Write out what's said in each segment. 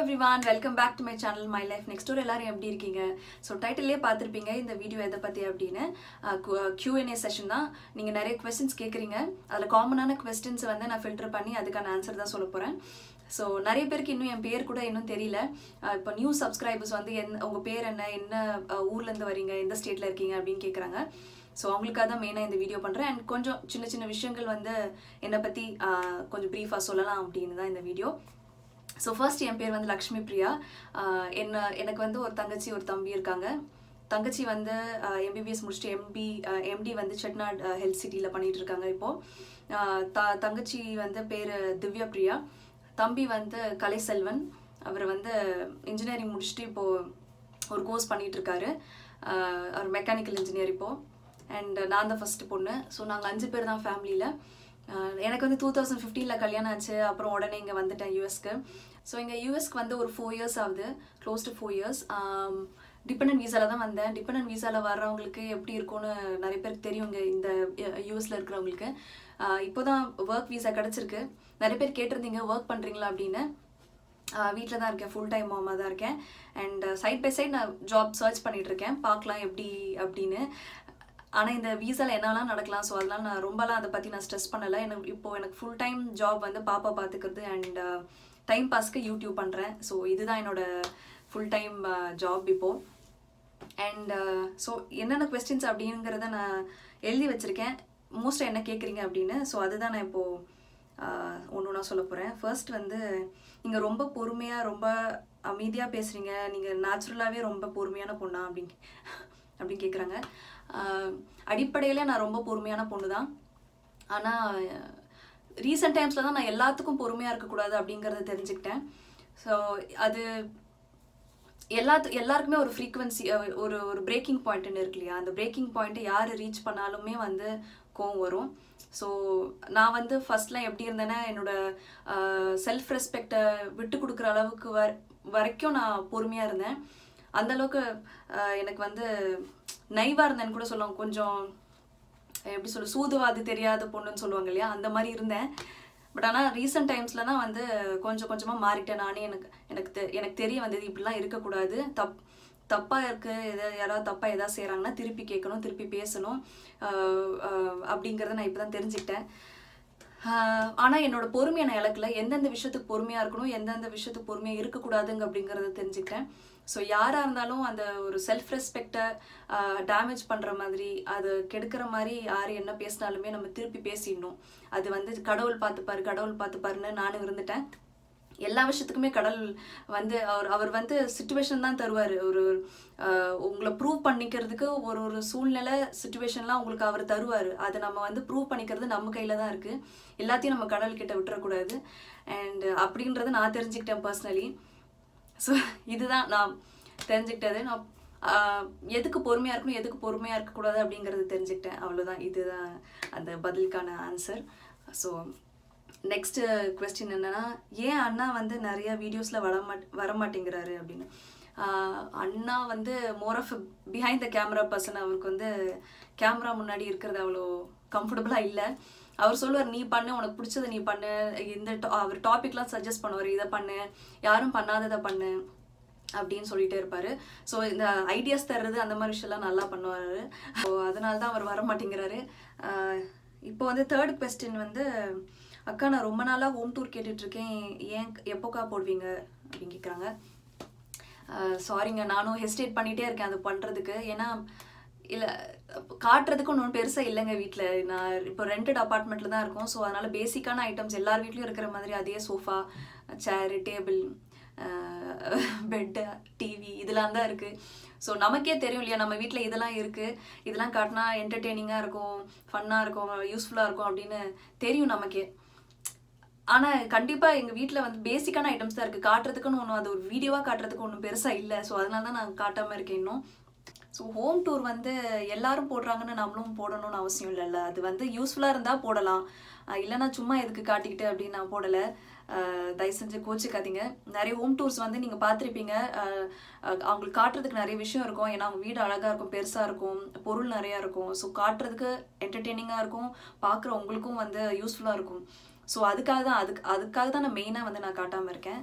everyone, welcome back to my channel My Life Next Door. எல்லாரும் எப்படி இருக்கீங்க? So டைட்டிலே பார்த்திருப்பீங்க இந்த வீடியோ எதை பத்தி அப்படினு Q&A செஷன் தான். நீங்க நிறைய क्वेश्चंस கேக்குறீங்க. அதுல காமனான क्वेश्चंस வந்து நான் ஃபில்டர் பண்ணி அதுக்கான ஆன்சர் தான் சொல்லப் போறேன். So நிறைய பேருக்கு இன்னும் என் பேர் கூட இன்னும் தெரியல. இப்போ நியூ சப்ஸ்கிரைபர்ஸ் வந்து உங்க பேர் என்ன ஊர்ல இருந்து வரீங்க, எந்த ஸ்டேட்ல இருக்கீங்க அப்படினு கேக்குறாங்க. So அவங்களுக்காக தான் மெயினா இந்த வீடியோ பண்றேன். and கொஞ்சம் சின்ன சின்ன விஷயங்கள் வந்து என்ன பத்தி கொஞ்சம் பிரீஃபா சொல்லலாம் அப்படினு தான் இந்த வீடியோ. So first என் பேர் வந்து லக்ஷ்மி பிரியா. எனக்கு வந்து ஒரு தங்கச்சி ஒரு தம்பி இருக்காங்க. தங்கச்சி வந்து MBBS முடிச்சிட்டு MD வந்து செட்நாட் ஹெல்த் சிட்டில பண்ணிட்டு இருக்காங்க இப்போ. தங்கச்சி வந்து பேர் திவ்யா பிரியா. தம்பி வந்து கலைசெல்வன். அவர் வந்து இன்ஜினியரிங் முடிச்சிட்டு இப்போ ஒரு கோர்ஸ் பண்ணிட்டு இருக்காரு. அவர் மெக்கானிக்கல் இன்ஜினியர் இப்போ. அண்ட் நான் தான் ஃபர்ஸ்ட் பொண்ணு. ஸோ நாங்கள் 5 பேர் தான் ஃபேமிலியில். எனக்கு வந்து 2015ல கல்யாணம் ஆச்சு. அப்புறம் உடனே இங்கே வந்துட்டேன் யூஎஸ்க்கு. ஸோ இங்கே யூஎஸ்க்கு வந்து ஒரு 4 இயர்ஸ் ஆகுது, க்ளோஸ் டு 4 இயர்ஸ். டிபெண்டன்ட் வீசாவில் தான் வந்தேன். டிபெண்டன்ட் வீசாவில் வர்றவங்களுக்கு எப்படி இருக்கும்னு நிறைய பேருக்கு தெரியுங்க. இந்த யூஎஸில் இருக்கிறவங்களுக்கு இப்போ தான் ஒர்க் வீசா கிடச்சிருக்கு. நிறைய பேர் கேட்டிருந்தீங்க ஒர்க் பண்ணுறீங்களா அப்படின்னு. வீட்டில் தான் இருக்கேன், ஃபுல் டைம் மாமா தான் இருக்கேன். அண்ட் சைட் பை சைட் நான் ஜாப் சர்ச் பண்ணிகிட்ருக்கேன், பார்க்கலாம் எப்படி அப்படின்னு. ஆனால் இந்த வீசாவில் என்னெல்லாம் நடக்கலாம். ஸோ அதெல்லாம் நான் ரொம்பலாம் அதை பற்றி நான் ஸ்ட்ரெஸ் பண்ணலை. எனக்கு ஃபுல் டைம் ஜாப் வந்து பாப்பா பார்த்துக்கிறது அண்ட் டைம் பாஸ்க்கு யூடியூப் பண்ணுறேன். ஸோ இதுதான் என்னோடய ஃபுல் டைம் ஜாப் இப்போது. அண்ட் ஸோ என்னென்ன கொஸ்டின்ஸ் அப்படிங்கிறத நான் எழுதி வச்சுருக்கேன், மோஸ்ட்டாக என்ன கேட்குறீங்க அப்படின்னு. ஸோ அதுதான் நான் இப்போது ஒன்று ஒன்றா சொல்ல போகிறேன். ஃபர்ஸ்ட் வந்து நீங்கள் ரொம்ப பொறுமையாக ரொம்ப அமைதியாக பேசுகிறீங்க, நீங்கள் நேச்சுரலாகவே ரொம்ப பொறுமையான பொண்ணா அப்படின்னு கேட்குறாங்க. அடிப்படையில் நான் ரொம்ப பொறுமையான பொண்ணு தான். ஆனால் ரீசெண்ட் டைம்ஸில் தான் நான் எல்லாத்துக்கும் பொறுமையாக இருக்கக்கூடாது அப்படிங்கிறத தெரிஞ்சுக்கிட்டேன். ஸோ அது எல்லாருக்குமே ஒரு ஃப்ரீக்குவன்சி, ஒரு பிரேக்கிங் பாயிண்ட்னு இருக்கு இல்லையா? அந்த பிரேக்கிங் பாயிண்ட்டை யார் ரீச் பண்ணாலுமே வந்து கோவம் வரும். ஸோ நான் வந்து ஃபர்ஸ்ட்லாம் எப்படி இருந்தேன்னா, என்னோடய செல்ஃப் ரெஸ்பெக்டை விட்டு கொடுக்குற அளவுக்கு வரைக்கும் நான் பொறுமையாக இருந்தேன். அந்தளவுக்கு எனக்கு வந்து நைவாக இருந்தேன்னு கூட சொல்லுவாங்க. கொஞ்சம் எப்படி சொல்ல, சூதுவாது தெரியாத பொண்ணுன்னு சொல்லுவாங்க இல்லையா, அந்த மாதிரி இருந்தேன். பட் ஆனால் ரீசெண்ட் டைம்ஸில் தான் வந்து கொஞ்சம் கொஞ்சமாக மாறிட்டேன் நானே. எனக்கு தெரிய வந்தது இப்படிலாம் இருக்கக்கூடாது, தப்பாக இருக்குது, யாராவது தப்பாக எதாவது செய்கிறாங்கன்னா திருப்பி கேட்கணும், திருப்பி பேசணும் அப்படிங்கிறத நான் இப்போ தான் தெரிஞ்சுக்கிட்டேன். ஆனால் என்னோட பொறுமையை நான் இழக்கல. எந்தெந்த விஷயத்துக்கு பொறுமையாக இருக்கணும், எந்தெந்த விஷயத்துக்கு பொறுமையாக இருக்கக்கூடாதுங்க அப்படிங்கிறத தெரிஞ்சுக்கிட்டேன். ஸோ யாராக இருந்தாலும் அந்த ஒரு செல்ஃப் ரெஸ்பெக்டை டேமேஜ் பண்ணுற மாதிரி, அது கெடுக்கிற மாதிரி யார் என்ன பேசினாலுமே நம்ம திருப்பி பேசிடணும். அது வந்து கடவுள் பார்த்துப்பாருன்னு நானும் இருந்துட்டேன். எல்லா விஷயத்துக்குமே கடவுள் வந்து அவர் வந்து சிச்சுவேஷன் தான் தருவார். உங்களை ப்ரூவ் பண்ணிக்கிறதுக்கு ஒரு சூழ்நிலை சிச்சுவேஷன்லாம் உங்களுக்கு அவர் தருவார். அதை நம்ம வந்து ப்ரூவ் பண்ணிக்கிறது நம்ம கையில் தான் இருக்குது. எல்லாத்தையும் நம்ம கடவுள்கிட்ட விட்டுறக்கூடாது. அண்ட் அப்படின்றத நான் தெரிஞ்சுக்கிட்டேன் பர்சனலி. ஸோ இதுதான் நான் தெரிஞ்சுக்கிட்டது. நான் எதுக்கு பொறுமையாக இருக்கணும், எதுக்கு பொறுமையாக இருக்கக்கூடாது அப்படிங்கிறது தெரிஞ்சுக்கிட்டேன். அவ்வளோதான். இதுதான் அந்த பதிலுக்கான ஆன்சர். ஸோ நெக்ஸ்ட் கொஸ்டின் என்னன்னா, ஏன் அண்ணா வந்து நிறைய வீடியோஸில் வரமாட்டேங்கிறாரு அப்படின்னு. அண்ணா வந்து more of behind the camera person. அவருக்கு வந்து கேமரா முன்னாடி இருக்கிறது அவ்வளோ கம்ஃபர்டபுளாக இல்லை. அவர் சொல்லுவார், நீ பண்ணு, உனக்கு பிடிச்சதை நீ பண்ணு. அவர் டாபிக்லாம் சஜஸ்ட் பண்ணுவார், இதை பண்ணு, யாரும் பண்ணாததை பண்ணு அப்படின்னு சொல்லிட்டே இருப்பார். ஸோ இந்த ஐடியாஸ் தர்றது அந்த மாதிரி விஷயம்லாம் நல்லா பண்ணுவார். ஸோ அதனால தான் அவர் வர மாட்டேங்கிறாரு. இப்போ வந்து தேர்ட் கொஸ்டின் வந்து, அக்கா நான் ரொம்ப நாளாக ஹோம் டூர் கேட்டுட்ருக்கேன், ஏன் எப்போக்கா போடுவீங்க அப்படின்னு கேட்குறாங்க. சாரிங்க, நானும் ஹெசிடேட் பண்ணிகிட்டே இருக்கேன் அது பண்ணுறதுக்கு. ஏன்னா இல்லை, காட்டுறதுக்கு ஒன்றும் பெருசாக இல்லைங்க வீட்டில். நான் இப்போ ரெண்டட் அப்பார்ட்மெண்ட்டில் தான் இருக்கோம். ஸோ அதனால் பேசிக்கான ஐட்டம்ஸ் எல்லார் வீட்லேயும் இருக்கிற மாதிரி, அதே சோஃபா, சேரு, டேபிள், பெட்டு, டிவி இதெல்லாம் தான் இருக்குது. ஸோ நமக்கே தெரியும் இல்லையா, நம்ம வீட்டில் இதெல்லாம் இருக்குது, இதெல்லாம் காட்டினா என்டர்டெய்னிங்காக இருக்கும், ஃபன்னாக இருக்கும், யூஸ்ஃபுல்லாக இருக்கும் அப்படின்னு தெரியும் நமக்கே. ஆனால் கண்டிப்பாக எங்கள் வீட்டில் வந்து பேசிக்கான ஐட்டம்ஸ் தான் இருக்குது. காட்டுறதுக்குன்னு ஒன்றும், அது ஒரு வீடியோவாக காட்டுறதுக்கு ஒன்றும் பெருசாக இல்லை. ஸோ அதனால தான் நான் காட்டாமல் இருக்கேன் இன்னும். ஸோ ஹோம் டூர் வந்து எல்லாரும் போடுறாங்கன்னு நம்மளும் போடணும்னு அவசியம் இல்லைல்ல. அது வந்து யூஸ்ஃபுல்லாக இருந்தால் போடலாம், இல்லைனா சும்மா எதுக்கு காட்டிக்கிட்டு அப்படின்னு நான் போடலை. தயவு செஞ்சு கோச்சிக்காதீங்க. நிறைய ஹோம் டூர்ஸ் வந்து நீங்கள் பார்த்துருப்பீங்க, அவங்களுக்கு காட்டுறதுக்கு நிறைய விஷயம் இருக்கும். ஏன்னா அவங்க வீடு அழகாக இருக்கும், பெருசாக இருக்கும், பொருள் நிறையா இருக்கும். ஸோ காட்டுறதுக்கு என்டர்டெய்னிங்காக இருக்கும், பார்க்குற உங்களுக்கும் வந்து யூஸ்ஃபுல்லாக இருக்கும். ஸோ அதுக்காக தான் நான் மெயினாக வந்து நான் காட்டாமல் இருக்கேன்.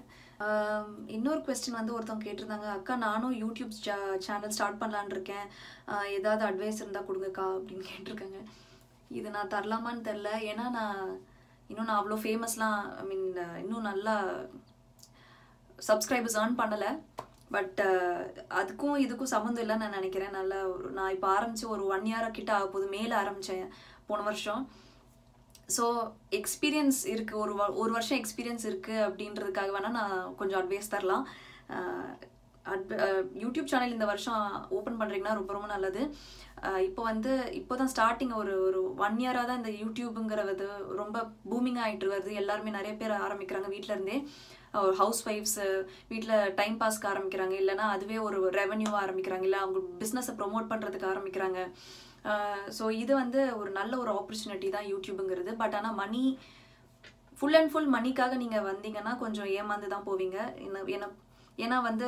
இன்னொரு கொஸ்டின் வந்து ஒருத்தவங்க கேட்டிருந்தாங்க, அக்கா நானும் யூடியூப் சேனல் ஸ்டார்ட் பண்ணலான்னு இருக்கேன், ஏதாவது அட்வைஸ் இருந்தால் கொடுங்கக்கா அப்படின்னு கேட்டிருக்காங்க. இது நான் தரலாமான்னு தெரில. ஏன்னா நான் அவ்வளோ ஃபேமஸ்லாம் ஐ மீன் இன்னும் நல்லா சப்ஸ்கிரைபர்ஸ் ஏர்ன் பண்ணலை. பட் அதுக்கும் இதுக்கும் சம்மந்தம் இல்லைன்னு நான் நினைக்கிறேன். நான் இப்போ ஆரம்பித்து ஒரு 1 year கிட்ட ஆக போது, மேலே ஆரம்பித்தேன் போன வருஷம். ஸோ எக்ஸ்பீரியன்ஸ் இருக்குது, ஒரு வருஷம் எக்ஸ்பீரியன்ஸ் இருக்குது அப்படின்றதுக்காக வேணால் நான் கொஞ்சம் அட்வைஸ் தரலாம். யூடியூப் சேனல் இந்த வருஷம் ஓப்பன் பண்ணுறீங்கன்னா ரொம்ப ரொம்ப நல்லது. இப்போ தான் ஸ்டார்டிங் ஒரு 1 year தான் இந்த யூடியூப்புங்கிறது ரொம்ப பூமிங் ஆகிட்டு வருது. எல்லாருமே நிறைய பேர் ஆரம்பிக்கிறாங்க வீட்டில் இருந்தே. ஒரு ஹவுஸ் ஒய்ஃப்ஸு வீட்டில் டைம் பாஸ்க்கு ஆரம்பிக்கிறாங்க, இல்லைனா அதுவே ஒரு ரெவன்யூவாக ஆரம்பிக்கிறாங்க, இல்லை அவங்க பிஸ்னஸை ப்ரொமோட் பண்ணுறதுக்கு ஆரம்பிக்கிறாங்க. ஸோ இது வந்து ஒரு நல்ல ஒரு ஆப்பர்ச்சுனிட்டி தான் யூடியூபுங்கிறது. பட் ஆனால் ஃபுல் அண்ட் ஃபுல் மணிக்காக நீங்கள் வந்தீங்கன்னா கொஞ்சம் ஏமாந்து தான் போவீங்க. ஏன்னா வந்து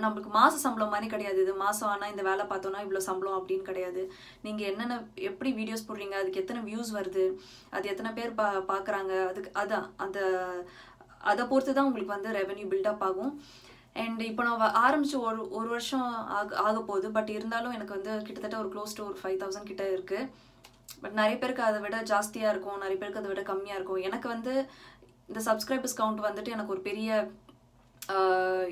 நம்மளுக்கு மாத சம்பளம் மாதிரி கிடையாது. இது மாதம் ஆனால் இந்த வேலை பார்த்தோன்னா இவ்வளோ சம்பளம் அப்படின்னு கிடையாது. நீங்கள் எப்படி வீடியோஸ் போடுறீங்க, அதுக்கு எத்தனை வியூஸ் வருது, அது எத்தனை பேர் பார்க்குறாங்க, அதை பொறுத்து தான் உங்களுக்கு வந்து ரெவென்யூ பில்டப் ஆகும். அண்ட் இப்போ நான் ஆரம்பித்து ஒரு வருஷம் ஆக போகுது. பட் இருந்தாலும் எனக்கு வந்து கிட்டத்தட்ட ஒரு க்ளோஸ் டு ஒரு 5,000 கிட்ட இருக்குது. பட் நிறைய பேருக்கு அதை விட ஜாஸ்தியாக இருக்கும், நிறைய பேருக்கு அதை விட கம்மியாக இருக்கும். எனக்கு வந்து இந்த சப்ஸ்கிரைபர்ஸ் கவுண்ட் வந்துட்டு எனக்கு ஒரு பெரிய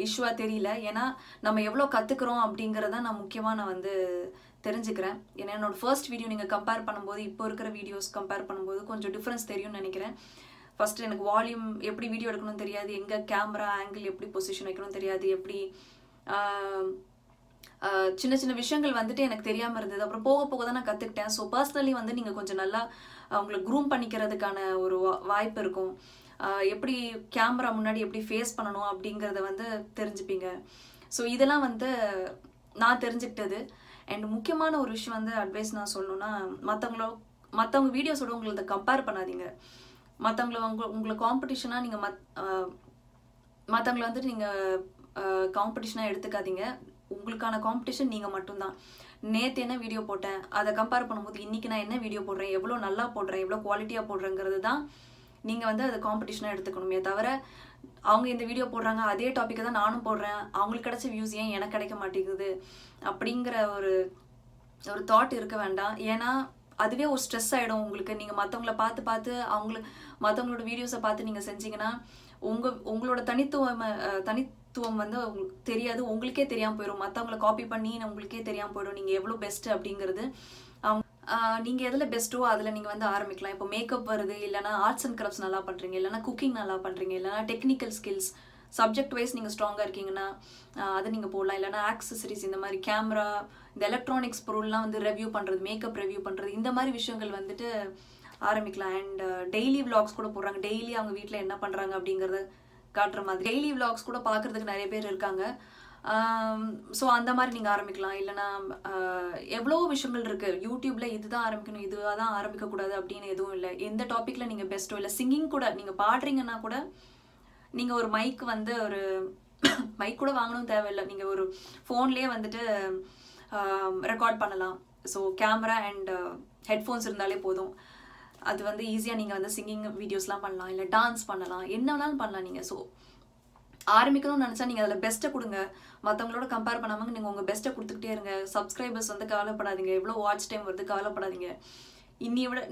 இஷ்யூவாக தெரியல. ஏன்னா நம்ம எவ்வளோ கற்றுக்குறோம் அப்படிங்கிறத நான் முக்கியமாக வந்து தெரிஞ்சுக்கிறேன். ஏன்னா என்னோட ஃபர்ஸ்ட் வீடியோ நீங்கள் கம்பேர் பண்ணும்போது இப்போ இருக்கிற வீடியோஸ் கம்பேர் பண்ணும்போது கொஞ்சம் டிஃப்ரென்ஸ் தெரியும்னு நினைக்கிறேன். ஃபஸ்ட்டு எனக்கு வால்யூம் எப்படி வீடியோ எடுக்கணும்னு தெரியாது, எங்கே கேமரா ஆங்கிள் எப்படி பொசிஷன் வைக்கணும்னு தெரியாது, எப்படி சின்ன சின்ன விஷயங்கள் வந்துட்டு எனக்கு தெரியாமல் இருந்தது. அப்புறம் போக போக தான் நான் கற்றுக்கிட்டேன். ஸோ பர்சனலி வந்து நீங்கள் கொஞ்சம் நல்லா அவங்களை க்ரூம் பண்ணிக்கிறதுக்கான ஒரு வாய்ப்பு இருக்கும். எப்படி கேமரா முன்னாடி எப்படி ஃபேஸ் பண்ணணும் அப்படிங்கிறத வந்து தெரிஞ்சுப்பீங்க. ஸோ இதெல்லாம் வந்து நான் தெரிஞ்சுக்கிட்டது. அண்ட் முக்கியமான ஒரு விஷயம் வந்து அட்வைஸ் நான் சொல்லணும்னா, மற்றவங்க வீடியோஸோட உங்களை கம்பேர் பண்ணாதீங்க. உங்களை காம்படிஷனாக நீங்கள் மற்றவங்களை வந்துட்டு நீங்கள் காம்படிஷனாக எடுத்துக்காதீங்க. உங்களுக்கான காம்படிஷன் நீங்கள் மட்டும்தான். நேற்று என்ன வீடியோ போட்டேன் அதை கம்பேர் பண்ணும்போது இன்றைக்கி நான் என்ன வீடியோ போடுறேன், எவ்வளோ நல்லா போடுறேன், எவ்வளோ குவாலிட்டியாக போடுறேங்கிறது தான் நீங்கள் வந்து அதை காம்படிஷனாக எடுத்துக்கணுமே தவிர, அவங்க இந்த வீடியோ போடுறாங்க அதே டாப்பிக்கை தான் நானும் போடுறேன், அவங்களுக்கு கிடைச்ச வியூஸ் ஏன் எனக்கு கிடைக்க மாட்டேங்குது அப்படிங்கிற ஒரு தாட் இருக்க வேண்டாம். ஏன்னா அதுவே ஒரு ஸ்ட்ரெஸ் ஆகிடும் உங்களுக்கு. நீங்கள் மற்றவங்கள பார்த்து மற்றவங்களோட வீடியோஸை பார்த்து நீங்கள் செஞ்சீங்கன்னா உங்களோட தனித்துவம் வந்து உங்களுக்கு தெரியாது, உங்களுக்கே தெரியாமல் போயிடும். மற்றவங்கள காப்பி பண்ணி உங்களுக்கே தெரியாமல் போயிடும் நீங்கள் எவ்வளோ பெஸ்ட்டு அப்படிங்கிறது. நீங்கள் எதில் பெஸ்ட்டோ அதில் நீங்கள் வந்து ஆரம்பிக்கலாம். இப்போ மேக்கப் வருது, இல்லைனா ஆர்ட்ஸ் அண்ட் கிராஃப்ட்ஸ் நல்லா பண்ணுறீங்க, இல்லைனா குக்கிங் நல்லா பண்ணுறீங்க, இல்லைனா டெக்னிக்கல் ஸ்கில்ஸ் சப்ஜெக்ட் வைஸ் நீங்கள் ஸ்ட்ராங்காக இருக்கீங்கன்னா அதை நீங்கள் போடலாம். இல்லைனா ஆக்சசரிஸ், இந்த மாதிரி கேமரா, இந்த எலக்ட்ரானிக்ஸ் பொருள்லாம் வந்து ரெவ்யூ பண்ணுறது, மேக்கப் ரெவ்யூ பண்ணுறது, இந்த மாதிரி விஷயங்கள் வந்துட்டு ஆரம்பிக்கலாம். அண்ட் டெய்லி விளாக்ஸ் கூட போடுறாங்க, டெய்லி அவங்க வீட்டில் என்ன பண்ணுறாங்க அப்படிங்கிறத காட்டுற மாதிரி டெய்லி விளாக்ஸ் கூட பார்க்குறதுக்கு நிறைய பேர் இருக்காங்க. ஸோ அந்த மாதிரி நீங்கள் ஆரம்பிக்கலாம். இல்லைனா எவ்வளோ விஷயங்கள் இருக்குது யூடியூப்பில். இதுதான் ஆரம்பிக்கணும், இதுவாக தான் ஆரம்பிக்கக்கூடாது அப்படின்னு எதுவும் இல்லை. எந்த டாப்பிக்கில் நீங்கள் பெஸ்ட்டோ, இல்லை சிங்கிங் கூட நீங்கள் பாடுறீங்கன்னா கூட நீங்கள் ஒரு மைக் வந்து ஒரு மைக் கூட வாங்கணும் தேவையில்லை, நீங்கள் ஒரு ஃபோன்லேயே வந்துட்டு ரெக்கார்ட் பண்ணலாம். ஸோ கேமரா அண்ட் ஹெட்ஃபோன்ஸ் இருந்தாலே போதும். அது வந்து ஈஸியாக நீங்கள் வந்து சிங்கிங் வீடியோஸ்லாம் பண்ணலாம், இல்லை டான்ஸ் பண்ணலாம், என்ன வேணாலும் பண்ணலாம் நீங்கள். ஸோ ஆரம்பிக்கணும்னு நினச்சா நீங்கள் அதில் பெஸ்ட்டை கொடுங்க. மற்றவங்களோட கம்பேர் பண்ணாமல் நீங்கள் உங்கள் பெஸ்ட்டை கொடுத்துக்கிட்டே இருங்க. சப்ஸ்கிரைபர்ஸ் வந்து கவலைப்படாதீங்க, எவ்வளோ வாட்ச் டைம் வருது கவலைப்படாதீங்க.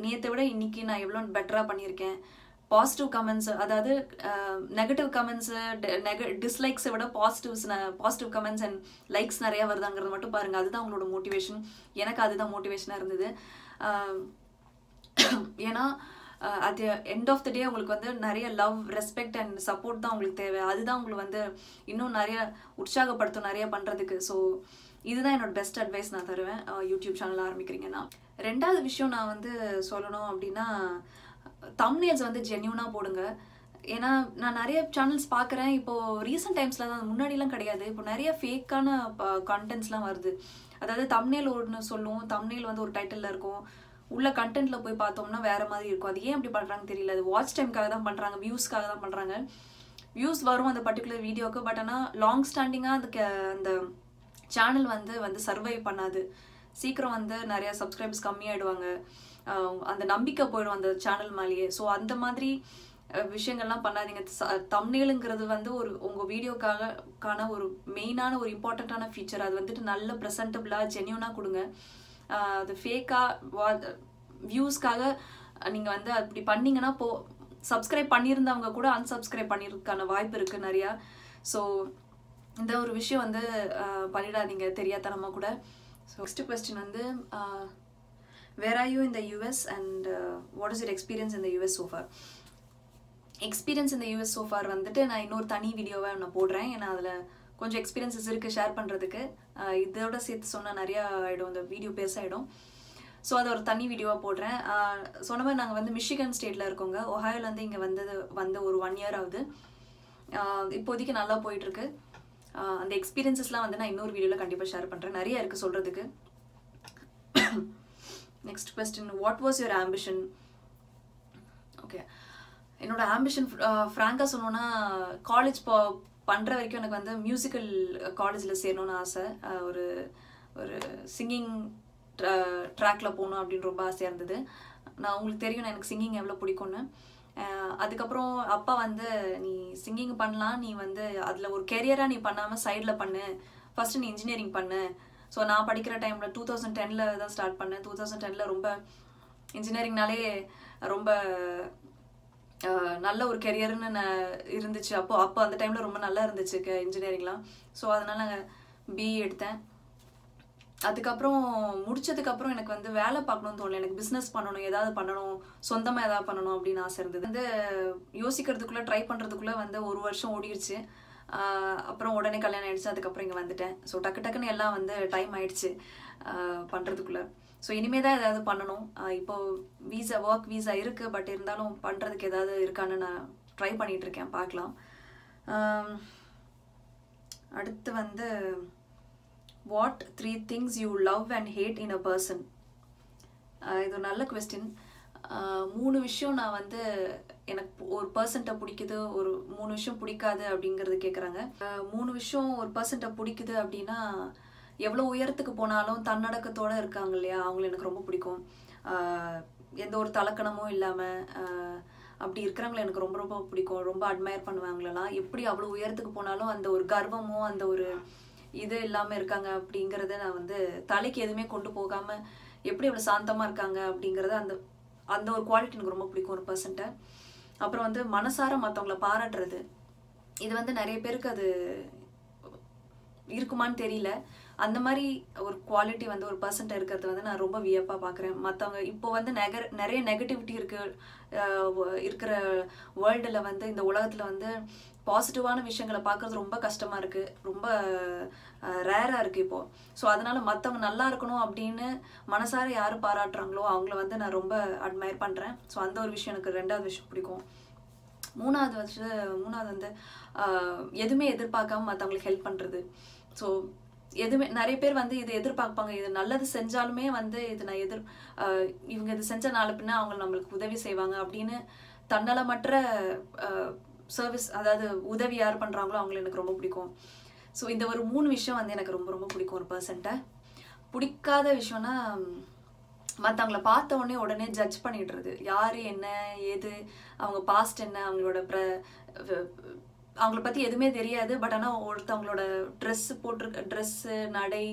நேற்றை விட இன்றைக்கி நான் எவ்வளோ பெட்டராக பண்ணியிருக்கேன். பாசிட்டிவ் கமெண்ட்ஸ், அதாவது நெகட்டிவ் கமெண்ட்ஸு டிஸ்லைக்ஸை விட பாசிட்டிவ் கமெண்ட்ஸ் அண்ட் லைக்ஸ் நிறையா வருதாங்கிறது மட்டும் பாருங்கள். அதுதான் உங்களோட மோட்டிவேஷன். எனக்கு அதுதான் மோட்டிவேஷனாக இருந்தது. ஏன்னா at the end of the day உங்களுக்கு வந்து நிறைய லவ், ரெஸ்பெக்ட் அண்ட் சப்போர்ட் தான் உங்களுக்கு தேவை. அதுதான் உங்களுக்கு வந்து இன்னும் நிறைய உற்சாகப்படுத்தும் நிறைய பண்ணுறதுக்கு. ஸோ இதுதான் என்னோட பெஸ்ட் அட்வைஸ் நான் தருவேன் யூடியூப் சேனல் ஆரம்பிக்கிறீங்கன்னா. ரெண்டாவது விஷயம் நான் வந்து சொல்லணும் அப்படின்னா, தம்ப்நெயில்ஸ் வந்து ஜென்யூனாக போடுங்க. ஏன்னா நான் நிறைய சேனல்ஸ் பார்க்குறேன் இப்போது ரீசெண்ட் டைம்ஸில் தான், முன்னாடிலாம் கிடையாது. இப்போ நிறைய ஃபேக்கான கண்டென்ட்ஸ்லாம் வருது. அதாவது தம்ப்நெயில் ஒன்று சொல்லுவோம், தம்ப்நெயில் வந்து ஒரு டைட்டிலில் இருக்கும், உள்ள கண்டென்ட்டில் போய் பார்த்தோம்னா வேறு மாதிரி இருக்கும். அது ஏன் அப்படி பண்ணுறாங்கன்னு தெரியல. அது வாட்ச் டைமுக்காக தான் பண்ணுறாங்க, வியூஸ்க்காக தான் பண்ணுறாங்க. வியூஸ் வரும் அந்த பர்டிகுலர் வீடியோவுக்கு, பட் ஆனால் லாங் ஸ்டாண்டிங்காக அந்த சேனல் வந்து சர்வைவ் பண்ணாது. சீக்கிரம் வந்து நிறையா சப்ஸ்கிரைபர்ஸ் கம்மியாகிடுவாங்க, அந்த நம்பிக்கை போயிடும் அந்த சேனல் மேலேயே. ஸோ அந்த மாதிரி விஷயங்கள்லாம் பண்ணாதீங்க. தம்ப்நெயிலுங்கிறது வந்து ஒரு உங்கள் வீடியோக்கான ஒரு மெயினான ஒரு இம்பார்ட்டண்ட்டான ஃபீச்சர். அது வந்துட்டு நல்ல ப்ரெசன்டபிளாக ஜென்யூனாக கொடுங்க. அது ஃபேக்காக வியூஸ்க்காக நீங்கள் வந்து அப்படி பண்ணிங்கன்னா சப்ஸ்கிரைப் பண்ணியிருந்தவங்க கூட அன்சப்ஸ்கிரைப் பண்ணியிருக்கான வாய்ப்பு இருக்குது நிறையா. ஸோ இந்த ஒரு விஷயம் வந்து பண்ணிடாதீங்க தெரியாதனமாக கூட. ஸோ நெக்ஸ்ட் கொஸ்டின் வந்து where are you in the US and what is your experience in the US so far? Experience இந்த US so far வந்துட்டு நான் இன்னொரு தனி வீடியோவை நான் போடுறேன். ஏன்னா அதில் கொஞ்சம் எக்ஸ்பீரியன்ஸஸ் இருக்குது ஷேர் பண்ணுறதுக்கு. இதோட சேர்த்து சொன்னால் நிறையா ஆகிடும், இந்த வீடியோ பெருசாகிடும். ஸோ அதை ஒரு தனி வீடியோவாக போடுறேன். சொன்ன மாதிரி நாங்கள் வந்து மிஷிகன் ஸ்டேட்டில் இருக்கோங்க. ஒஹாயோலேருந்து இங்கே வந்து ஒரு 1 year ஆகுது. இப்போதைக்கு நல்லா போயிட்டுருக்கு. அந்த எக்ஸ்பீரியன்ஸஸ்லாம் வந்து நான் இன்னொரு வீடியோவில் கண்டிப்பாக ஷேர் பண்ணுறேன். நிறைய இருக்குது சொல்கிறதுக்கு. Next question, what was your ambition? Okay, என்னோட ஆம்பிஷன் ஃப்ராங்காக சொன்னோன்னா காலேஜ் பண்ணுற வரைக்கும் எனக்கு வந்து மியூசிக்கல் காலேஜில் சேரணும்னு ஆசை. ஒரு சிங்கிங் ட்ராக்ல போகணும் அப்படின்னு ரொம்ப ஆசையாக இருந்தது. நான் உங்களுக்கு தெரியும் எனக்கு சிங்கிங் எவ்வளோ பிடிக்கும்னு. அதுக்கப்புறம் அப்பா வந்து நீ சிங்கிங் பண்ணலாம், நீ வந்து அதில் ஒரு கெரியராக நீ பண்ணாமல் சைடில் பண்ணு, ஃபஸ்ட்டு நீ இன்ஜினியரிங் பண்ணு. ஸோ நான் படிக்கிற டைமில் 2010 தான் ஸ்டார்ட் பண்ணேன். 2010 ரொம்ப இன்ஜினியரிங்னாலே ரொம்ப நல்ல ஒரு கெரியர்னு இருந்துச்சு. அப்போ அந்த டைமில் ரொம்ப நல்லா இருந்துச்சு இன்ஜினியரிங்லாம். ஸோ அதனால் நான் பிஇ எடுத்தேன். அதுக்கப்புறம் முடிச்சதுக்கப்புறம் எனக்கு வந்து வேலை பார்க்கணும்னு தோணல. எனக்கு பிஸ்னஸ் பண்ணணும், ஏதாவது பண்ணணும், சொந்தமாக ஏதாவது பண்ணணும் அப்படின்னு ஆசை இருந்தது. வந்து யோசிக்கிறதுக்குள்ளே ட்ரை பண்ணுறதுக்குள்ளே வந்து 1 வருஷம் ஓடிடுச்சு. அப்புறம் உடனே கல்யாணம் ஆகிடுச்சு. அதுக்கப்புறம் இங்கே வந்துட்டேன். ஸோ டக்குன்னு எல்லாம் வந்து டைம் ஆயிடுச்சு பண்ணுறதுக்குள்ளே. ஸோ இனிமேல் தான் ஏதாவது பண்ணணும். இப்போது ஒர்க் வீசா இருக்குது. பட் இருந்தாலும் பண்ணுறதுக்கு ஏதாவது இருக்கான்னு நான் ட்ரை பண்ணிகிட்ருக்கேன், பார்க்கலாம். அடுத்து வந்து what 3 things you love and hate in a person? இது ஒரு நல்ல கொஸ்டின். 3 விஷயம் நான் வந்து எனக்கு ஒரு பர்சன்ட்டை பிடிக்குது, ஒரு 3 விஷயம் பிடிக்காது அப்படிங்கிறது கேட்குறாங்க. 3 விஷயம் ஒரு பர்சன்ட்டை பிடிக்குது அப்படின்னா, எவ்வளோ உயரத்துக்கு போனாலும் தன்னடக்கத்தோடு இருக்காங்க இல்லையா, அவங்கள எனக்கு ரொம்ப பிடிக்கும். எந்த ஒரு தலக்கணமும் இல்லாமல் அப்படி இருக்கிறவங்கள எனக்கு ரொம்ப ரொம்ப பிடிக்கும். ரொம்ப அட்மையர் பண்ணுவாங்களெல்லாம். எப்படி அவ்வளோ உயரத்துக்கு போனாலும் அந்த ஒரு கர்வமோ அந்த ஒரு இது இல்லாமல் இருக்காங்க அப்படிங்கிறத நான் வந்து தலைக்கு எதுவுமே கொண்டு போகாமல் எப்படி அவ்வளோ சாந்தமாக இருக்காங்க அப்படிங்கிறத அந்த ஒரு குவாலிட்டி எனக்கு ரொம்ப பிடிக்கும் ஒரு பர்சன்ட்டை. அப்புறம் வந்து மனசார மற்றவங்கள பாராட்டுறது. இது வந்து நிறைய பேருக்கு அது இருக்குமான்னு தெரியல. அந்த மாதிரி ஒரு குவாலிட்டி வந்து ஒரு பர்சன்ட்டை இருக்கிறது வந்து நான் ரொம்ப வியப்பாக பார்க்குறேன். மற்றவங்க இப்போ வந்து நிறைய நெகட்டிவிட்டி இருக்கிற வேர்ல்டில் வந்து இந்த உலகத்தில் வந்து பாசிட்டிவான விஷயங்களை பார்க்குறது ரொம்ப கஷ்டமாக இருக்குது, ரொம்ப ரேராக இருக்குது இப்போது. ஸோ அதனால் மற்றவங்க நல்லா இருக்கணும் அப்படின்னு மனசார யார் பாராட்டுறாங்களோ அவங்கள வந்து நான் ரொம்ப அட்மையர் பண்ணுறேன். ஸோ அந்த ஒரு விஷயம் எனக்கு 2வது விஷயம் பிடிக்கும். மூணாவது வந்து எதுவுமே எதிர்பார்க்காம மற்றவங்களுக்கு ஹெல்ப் பண்ணுறது. ஸோ எதுவுமே நிறைய பேர் வந்து இதை எதிர்பார்ப்பாங்க. இது நல்லது செஞ்சாலுமே வந்து இது நான் இவங்க இது செஞ்ச நாள் பின்னா அவங்க நம்மளுக்கு உதவி செய்வாங்க அப்படின்னு தன்னலமற்ற சர்வீஸ், அதாவது உதவி யார் பண்ணுறாங்களோ அவங்கள எனக்கு ரொம்ப பிடிக்கும். ஸோ இந்த ஒரு 3 விஷயம் வந்து எனக்கு ரொம்ப ரொம்ப பிடிக்கும் ஒரு பர்சன்ட்டை. பிடிக்காத விஷயம்னா மற்றவங்கள பார்த்த உடனே ஜட்ஜ் பண்ணிடுறது. யார் என்ன ஏது, அவங்க பாஸ்ட் என்ன, அவங்கள பற்றி எதுவுமே தெரியாது. பட் ஆனால் ஒருத்தவங்களோட ட்ரெஸ்ஸு நடை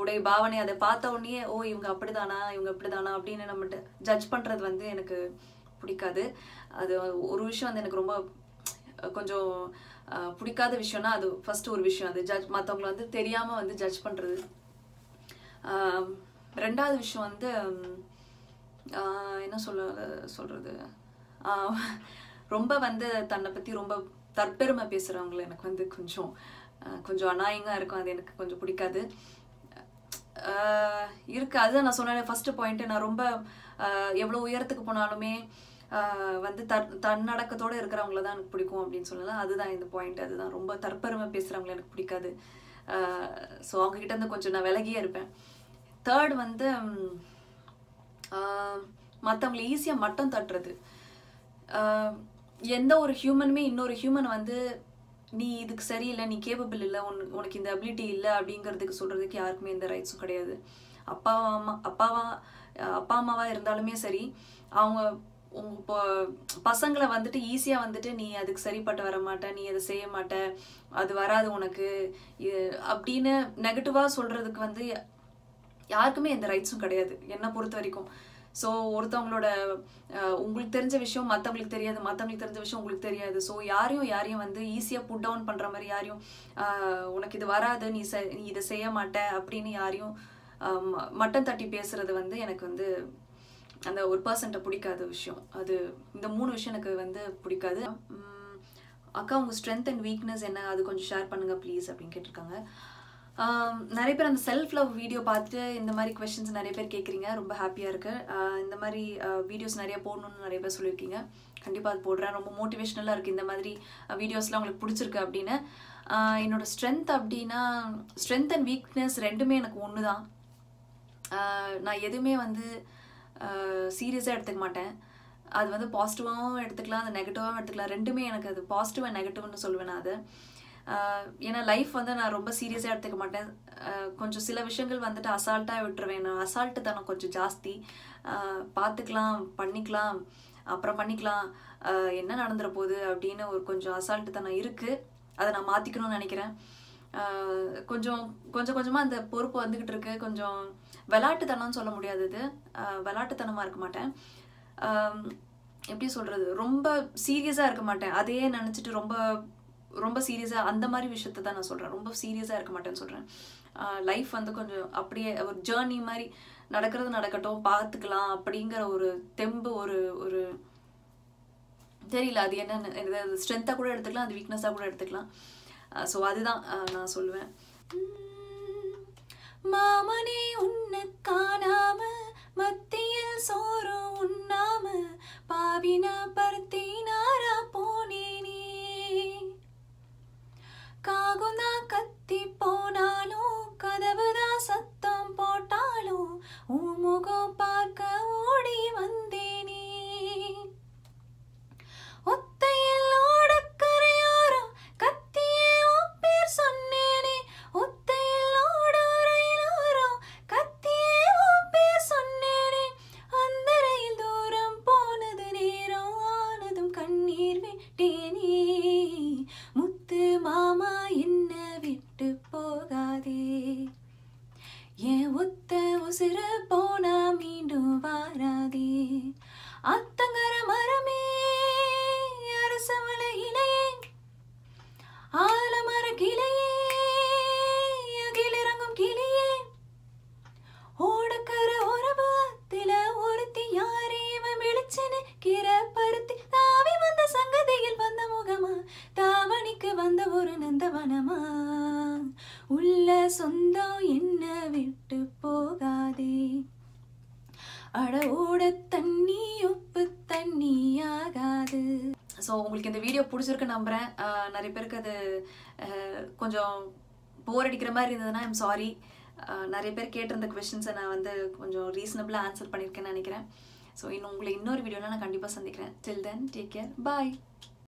உடை பாவனை அதை பார்த்த உடனே இவங்க அப்படிதானா அப்படின்னு நம்ம ஜட்ஜ் பண்ணுறது வந்து எனக்கு பிடிக்காது. அது ஒரு விஷயம் வந்து எனக்கு ரொம்ப கொஞ்சம் பிடிக்காத விஷயம்னா அது ஃபஸ்ட்டு ஒரு விஷயம். அது மற்றவங்கள வந்து தெரியாமல் வந்து ஜட்ஜ் பண்ணுறது. 2வது விஷயம் வந்து என்ன சொல்கிறது, ரொம்ப வந்து தன்னை பற்றி ரொம்ப தற்பெருமை பேசுகிறவங்கள எனக்கு வந்து கொஞ்சம் அநாயகமாக இருக்கும். அது எனக்கு கொஞ்சம் பிடிக்காது இருக்குது. அதுதான் நான் சொன்னேன் ஃபஸ்ட்டு பாயிண்ட்டு. நான் ரொம்ப எவ்வளோ உயரத்துக்கு போனாலுமே வந்து தன்னடக்கத்தோடு இருக்கிறவங்கள தான் எனக்கு பிடிக்கும் அப்படின்னு சொல்லலாம். அதுதான் இந்த பாயிண்ட். அதுதான் ரொம்ப தற்பெருமை பேசுகிறவங்கள எனக்கு பிடிக்காது. ஸோ அவங்ககிட்ட இருந்து கொஞ்சம் நான் விலகியே இருப்பேன். 3rd வந்து மற்றவங்களை ஈஸியாக மட்டம் தட்டுறது. எந்த ஒரு ஹியூமனுமே இன்னொரு ஹியூமன் வந்து நீ இதுக்கு சரியில்லை, நீ கேப்பபிள் இல்லை, உனக்கு இந்த அபிலிட்டி இல்லை அப்படிங்கிறதுக்கு சொல்கிறதுக்கு யாருக்குமே எந்த ரைட்ஸும் கிடையாது. அப்பா அம்மாவாக இருந்தாலுமே சரி, அவங்க இப்போ பசங்களை வந்துட்டு ஈஸியாக வந்துட்டு நீ அதுக்கு சரிப்பட்டு வர மாட்ட, நீ அதை செய்ய மாட்ட, அது வராது உனக்கு அப்படின்னு நெகட்டிவாக சொல்கிறதுக்கு வந்து யாருக்குமே எந்த ரைட்ஸும் கிடையாது என்னை பொறுத்த வரைக்கும். ஸோ ஒருத்தவங்களோட உங்களுக்கு தெரிஞ்ச விஷயம் மற்றவங்களுக்கு தெரியாது, மற்றவங்களுக்கு தெரிஞ்ச விஷயம் உங்களுக்கு தெரியாது. ஸோ யாரையும் வந்து ஈஸியாக புட் டவுன் பண்ணுற மாதிரி யாரையும் உனக்கு இது வராது, நீ இதை செய்ய மாட்ட அப்படின்னு யாரையும் மட்டம் தட்டி பேசுறது வந்து எனக்கு வந்து அந்த ஒரு பர்சன்ட்டை பிடிக்காத விஷயம். அது இந்த 3 விஷயம் எனக்கு வந்து பிடிக்காது. அக்கா உங்கள் ஸ்ட்ரென்த் அண்ட் வீக்னஸ் என்ன, அது கொஞ்சம் ஷேர் பண்ணுங்க ப்ளீஸ் அப்படின்னு கேட்டிருக்காங்க. நிறைய பேர் அந்த செல்ஃப் லவ் வீடியோ பார்த்துட்டு இந்த மாதிரி கொஷின்ஸ் நிறைய பேர் கேட்குறீங்க, ரொம்ப ஹாப்பியாக இருக்குது. இந்த மாதிரி வீடியோஸ் நிறைய போடணும்னு நிறைய பேர் சொல்லியிருக்கீங்க. கண்டிப்பாக அது போடுறேன். ரொம்ப மோட்டிவேஷ்னலாக இருக்குது இந்த மாதிரி வீடியோஸ்லாம் உங்களுக்கு பிடிச்சிருக்கு அப்படின்னு. என்னோட ஸ்ட்ரென்த் அப்படின்னா ஸ்ட்ரென்த் அண்ட் வீக்னஸ் ரெண்டுமே எனக்கு ஒன்று தான். நான் எதுவுமே வந்து சீரியஸாக எடுத்துக்க மாட்டேன். அது வந்து பாசிட்டிவாகவும் எடுத்துக்கலாம், அது நெகட்டிவாகவும் எடுத்துக்கலாம். ரெண்டுமே எனக்கு அது பாசிட்டிவ் அண்ட் நெகட்டிவ்னு சொல்லுவேன் நான் அது. ஏன்னா லைஃப் வந்து நான் ரொம்ப சீரியஸாக எடுத்துக்க மாட்டேன். கொஞ்சம் சில விஷயங்கள் வந்துட்டு அசால்ட்டாக விட்டுருவேன். நான் அசால்ட்டு தனம் கொஞ்சம் ஜாஸ்தி. பார்த்துக்கலாம், பண்ணிக்கலாம், அப்புறம் பண்ணிக்கலாம், என்ன நடந்துட போகுது அப்படின்னு ஒரு கொஞ்சம் அசால்ட்டு தனம் இருக்குது. அதை நான் மாற்றிக்கணும்னு நினைக்கிறேன். கொஞ்சம் கொஞ்சமாக அந்த பொறுப்பு வந்துக்கிட்டு இருக்கு. கொஞ்சம் விளாட்டுத்தனம்னு சொல்ல முடியாது, இது விளாட்டுத்தனமாக இருக்க மாட்டேன். எப்படி சொல்கிறது, ரொம்ப சீரியஸாக இருக்க மாட்டேன். அதையே நினச்சிட்டு ரொம்ப சீரியஸாக அந்த மாதிரி விஷயத்த தான் நான் சொல்கிறேன். ரொம்ப சீரியஸாக இருக்க மாட்டேன்னு சொல்கிறேன். லைஃப் வந்து கொஞ்சம் அப்படியே ஒரு ஜேர்னி மாதிரி நடக்கிறது நடக்கட்டும், பார்த்துக்கலாம் அப்படிங்கிற ஒரு தெம்பு, ஒரு தெரியல அது என்னென்ன ஸ்ட்ரென்த்தாக கூட எடுத்துக்கலாம், அது வீக்னஸாக கூட எடுத்துக்கலாம். ஸோ அதுதான் நான் சொல்லுவேன். மாமனே உன்னை காணாம மத்தியில் சோறு உண்ணாம பாவின பருத்தினாரா போனேனே, காகுந்தா கத்தி போனாலும் கதவுதான் சத்தம் போட்டாலும் உன் முகம் பார்க்க ஓடி வந்தேனே, ஒத்தையில் ஓடக்கரையோரம் கத்தியே உன் பேர் சொன்னேனே, ஒத்தையில் ஓடோரையோரம் கத்தியே உன் பேர் சொன்னேனே, அந்த ரயில் தூரம் போனது நேரம் ஆனதும் கண்ணீர் விட்டேனே, முத்து மாமா என்ன விட்டு போகாதே, என் ஒத்த உசுர போனா மீண்டும் வாராதே, அத்தங்கர மரமே அரசமல இலையே ஆலமர கிளையே அகிலிறங்கும் கிளியே, ஓடக்கர உறவத்தில ஒருத்தி யாரே இவன் வெளிச்சனு கிர பருத்தி தாவி வந்த சங்கதியில் வந்த முகமா, தாவணிக்கு வந்த ஒரு நந்தவனமா, உள்ள சொந்தம் என்ன விட்டு போகாதே, அட ஓட தண்ணி உப்பு தண்ணி ஆகாது. ஸோ உங்களுக்கு இந்த வீடியோ பிடிச்சிருக்கு நம்புகிறேன். நிறைய பேருக்கு அது கொஞ்சம் போர் அடிக்கிற மாதிரி இருந்ததுன்னா ஐம் சாரி. நிறைய பேர் கேட்டிருந்த கொஷின்ஸை நான் வந்து கொஞ்சம் ரீசனபிளாக ஆன்சர் பண்ணியிருக்கேன்னு நினைக்கிறேன். ஸோ உங்களை இன்னொரு வீடியோவில் நான் கண்டிப்பாக சந்திக்கிறேன். டில் தென் டேக் கேர், பாய்.